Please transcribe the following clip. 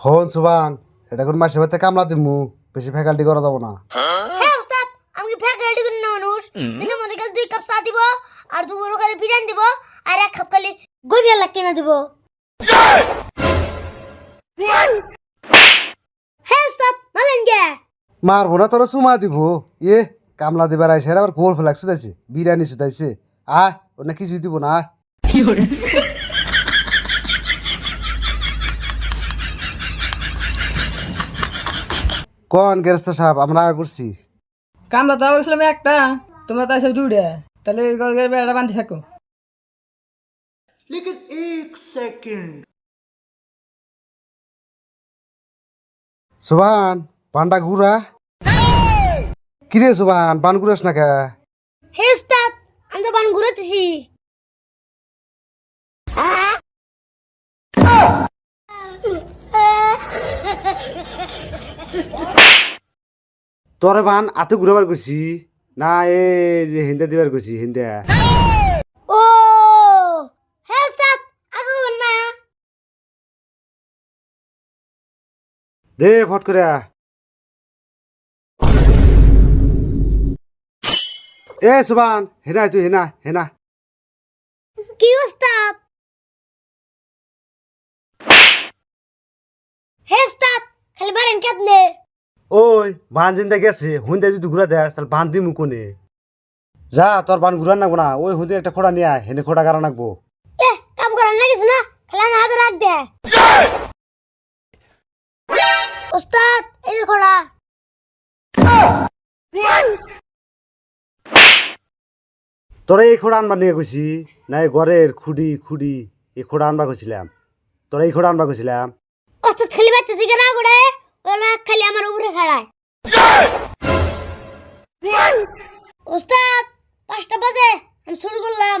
হন সুবান এটা কোন মাসে ভাতে কামলা দিমু বেশি ফ্যাকাল্টি করা যাব না। হ্যাঁ ওস্তাদ, আমি কি ফ্যাকাল্টি করি না মানুষ? দিনের মধ্যে কাল 2 কাপ চা দিব আর 2 বড় করে বিরিয়ানি দিব আর 1 কাপ খালি গভীর লাগ কিনা দিব। হ্যাঁ ওস্তাদ, মালেন গে মারবো না তোরা সুমা দিব। এ কামলা দিবার আইসে আবার গোল ফ্লাক্স সুদাইছে বিরিয়ানি সুদাইছে আয় ওর না কিছু দিব না আয়। কোন গেরস্ত সাহেব আমরা আগে করছি। কামলা তো বলছিলাম একটা, তোমরা তাই সব দুইটা, তাহলে ঘরের বেড়াটা বান্ধি থাকো। लेकिन एक सेकंड সুবান পান্ডা গুড়া কিরে সুবান পান গুড়াস না কে? হে ওস্তাদ, আমি তো বান ঘুরাতেছি। তোরে বান আতে ঘুরাবার গেছি না এ যে হিন্দা দিবার গেছি হিন্দা। ও হে ওস্তাদ, আগে বল না। দে ফট করে আ। এ সুবান হেনা তুই হেনা হেনা। কি ওস্তাদ? হে ওস্তাদ, খালি বারেন কেদনে? ওই বান জিন্দা গেছে হুন্দা যদি ঘুরা দেয় তাহলে বান দিমু কোনে? যা তোর বান ঘুরান নাকবো না, ওই হুন্দে একটা খোড়া নিয়ে আয় হেনে খোড়া কারা নাকবো। এ কাম করার না কিছু না, খালি আমার হাতে রাখ দে। ওস্তাদ এই যে খোড়া। তোরা এই খোড়া আনবার নিয়ে গেছি না এই ঘরের খুঁড়ি খুঁড়ি এই খোড়া আনবা গেছিলাম। তোরা এই খোড়া আনবা গেছিলাম। ওস্তাদ খালি বাচ্চা দিকে না করে ওলা খালি আমার উপরে খাড়ায়। ওস্তাদ 5টা বাজে, আমি শুরু করলাম।